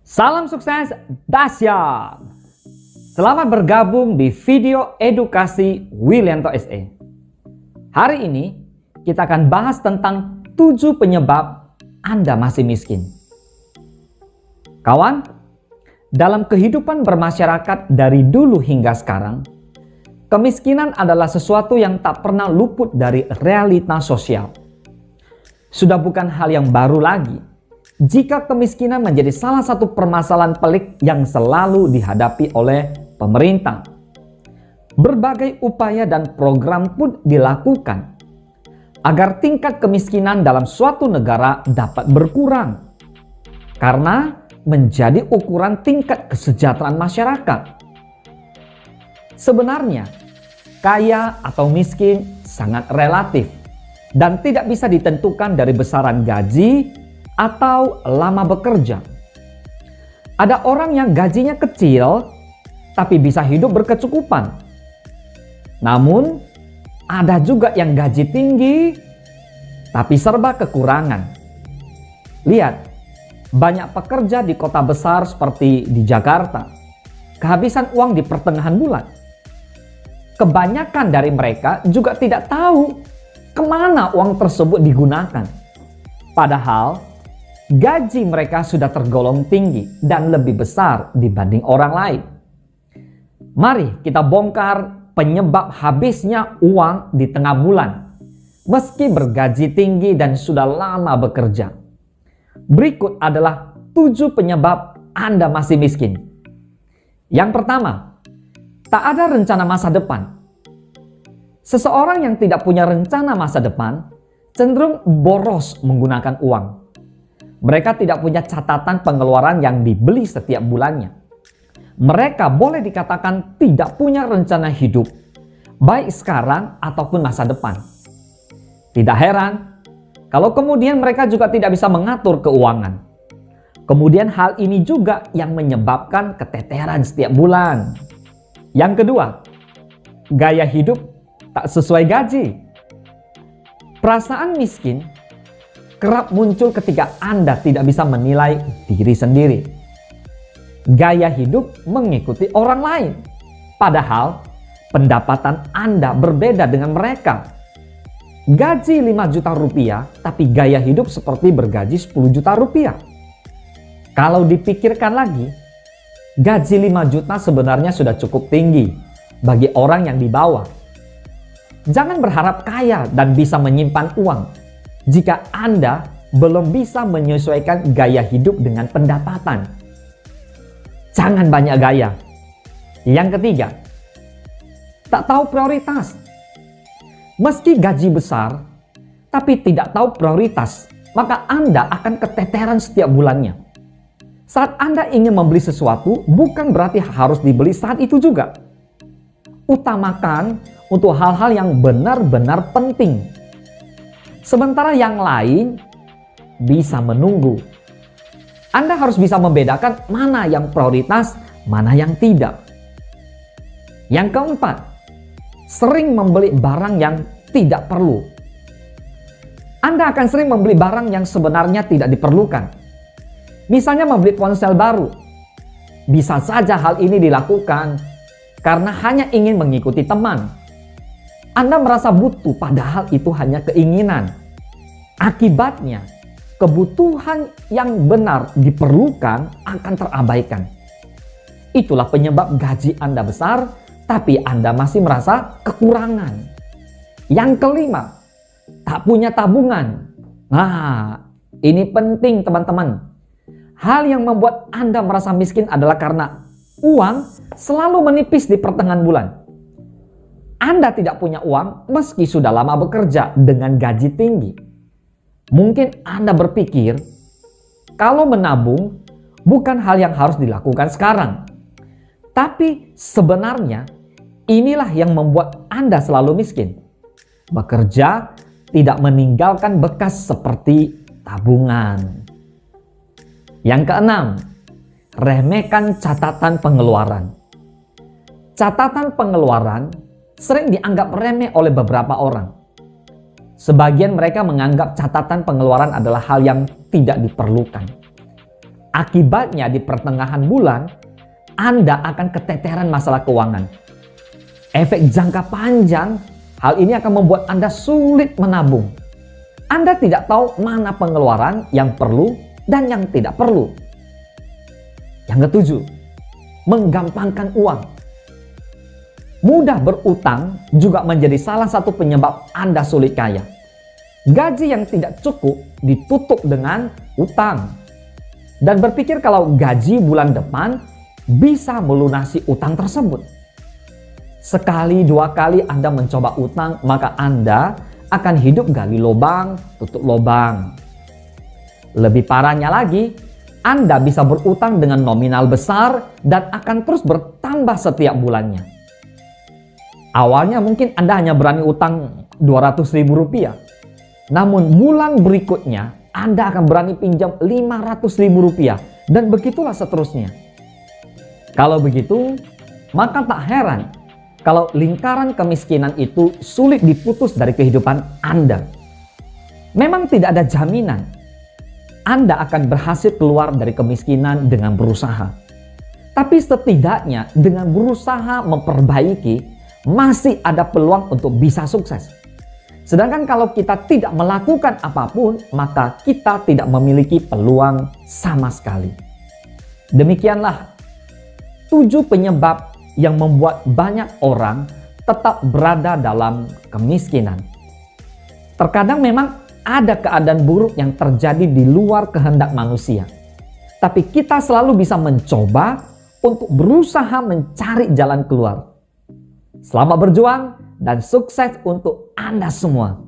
Salam sukses dahsyat. Selamat bergabung di video edukasi Willianto SE. Hari ini kita akan bahas tentang 7 penyebab Anda masih miskin. Kawan, dalam kehidupan bermasyarakat dari dulu hingga sekarang, kemiskinan adalah sesuatu yang tak pernah luput dari realita sosial. Sudah bukan hal yang baru lagi jika kemiskinan menjadi salah satu permasalahan pelik yang selalu dihadapi oleh pemerintah. Berbagai upaya dan program pun dilakukan agar tingkat kemiskinan dalam suatu negara dapat berkurang, karena menjadi ukuran tingkat kesejahteraan masyarakat. Sebenarnya, kaya atau miskin sangat relatif dan tidak bisa ditentukan dari besaran gaji atau lama bekerja. Ada orang yang gajinya kecil tapi bisa hidup berkecukupan. Namun ada juga yang gaji tinggi tapi serba kekurangan. Lihat, banyak pekerja di kota besar seperti di Jakarta kehabisan uang di pertengahan bulan. Kebanyakan dari mereka juga tidak tahu kemana uang tersebut digunakan. Padahal gaji mereka sudah tergolong tinggi dan lebih besar dibanding orang lain. Mari kita bongkar penyebab habisnya uang di tengah bulan, meski bergaji tinggi dan sudah lama bekerja. Berikut adalah 7 penyebab Anda masih miskin. Yang pertama, tak ada rencana masa depan. Seseorang yang tidak punya rencana masa depan cenderung boros menggunakan uang. Mereka tidak punya catatan pengeluaran yang dibeli setiap bulannya. Mereka boleh dikatakan tidak punya rencana hidup, baik sekarang ataupun masa depan. Tidak heran kalau kemudian mereka juga tidak bisa mengatur keuangan. Kemudian hal ini juga yang menyebabkan keteteran setiap bulan. Yang kedua, gaya hidup tak sesuai gaji. Perasaan miskin kerap muncul ketika Anda tidak bisa menilai diri sendiri. Gaya hidup mengikuti orang lain, padahal pendapatan Anda berbeda dengan mereka. Gaji 5 juta rupiah, tapi gaya hidup seperti bergaji 10 juta rupiah. Kalau dipikirkan lagi, gaji 5 juta sebenarnya sudah cukup tinggi bagi orang yang di bawah. Jangan berharap kaya dan bisa menyimpan uang jika Anda belum bisa menyesuaikan gaya hidup dengan pendapatan. Jangan banyak gaya. Yang ketiga, tak tahu prioritas. Meski gaji besar, tapi tidak tahu prioritas, maka Anda akan keteteran setiap bulannya. Saat Anda ingin membeli sesuatu, bukan berarti harus dibeli saat itu juga. Utamakan untuk hal-hal yang benar-benar penting. Sementara yang lain bisa menunggu. Anda harus bisa membedakan mana yang prioritas, mana yang tidak. Yang keempat, sering membeli barang yang tidak perlu. Anda akan sering membeli barang yang sebenarnya tidak diperlukan. Misalnya membeli ponsel baru. Bisa saja hal ini dilakukan karena hanya ingin mengikuti teman. Anda merasa butuh padahal itu hanya keinginan. Akibatnya, kebutuhan yang benar diperlukan akan terabaikan. Itulah penyebab gaji Anda besar, tapi Anda masih merasa kekurangan. Yang kelima, tak punya tabungan. Nah, ini penting teman-teman. Hal yang membuat Anda merasa miskin adalah karena uang selalu menipis di pertengahan bulan. Anda tidak punya uang meski sudah lama bekerja dengan gaji tinggi. Mungkin Anda berpikir, kalau menabung bukan hal yang harus dilakukan sekarang. Tapi sebenarnya inilah yang membuat Anda selalu miskin. Bekerja tidak meninggalkan bekas seperti tabungan. Yang keenam, remehkan catatan pengeluaran. Catatan pengeluaran sering dianggap remeh oleh beberapa orang. Sebagian mereka menganggap catatan pengeluaran adalah hal yang tidak diperlukan. Akibatnya di pertengahan bulan, Anda akan keteteran masalah keuangan. Efek jangka panjang, hal ini akan membuat Anda sulit menabung. Anda tidak tahu mana pengeluaran yang perlu dan yang tidak perlu. Yang ketujuh, menggampangkan uang. Mudah berutang juga menjadi salah satu penyebab Anda sulit kaya. Gaji yang tidak cukup ditutup dengan utang. Dan berpikir kalau gaji bulan depan bisa melunasi utang tersebut. Sekali dua kali Anda mencoba utang, maka Anda akan hidup gali lubang, tutup lubang. Lebih parahnya lagi, Anda bisa berutang dengan nominal besar dan akan terus bertambah setiap bulannya. Awalnya mungkin Anda hanya berani utang Rp200.000. Namun bulan berikutnya Anda akan berani pinjam Rp500.000 dan begitulah seterusnya. Kalau begitu, maka tak heran kalau lingkaran kemiskinan itu sulit diputus dari kehidupan Anda. Memang tidak ada jaminan Anda akan berhasil keluar dari kemiskinan dengan berusaha. Tapi setidaknya dengan berusaha memperbaiki, masih ada peluang untuk bisa sukses. Sedangkan kalau kita tidak melakukan apapun, maka kita tidak memiliki peluang sama sekali. Demikianlah 7 penyebab yang membuat banyak orang tetap berada dalam kemiskinan. Terkadang memang ada keadaan buruk yang terjadi di luar kehendak manusia. Tapi kita selalu bisa mencoba untuk berusaha mencari jalan keluar. Selamat berjuang dan sukses untuk Anda semua.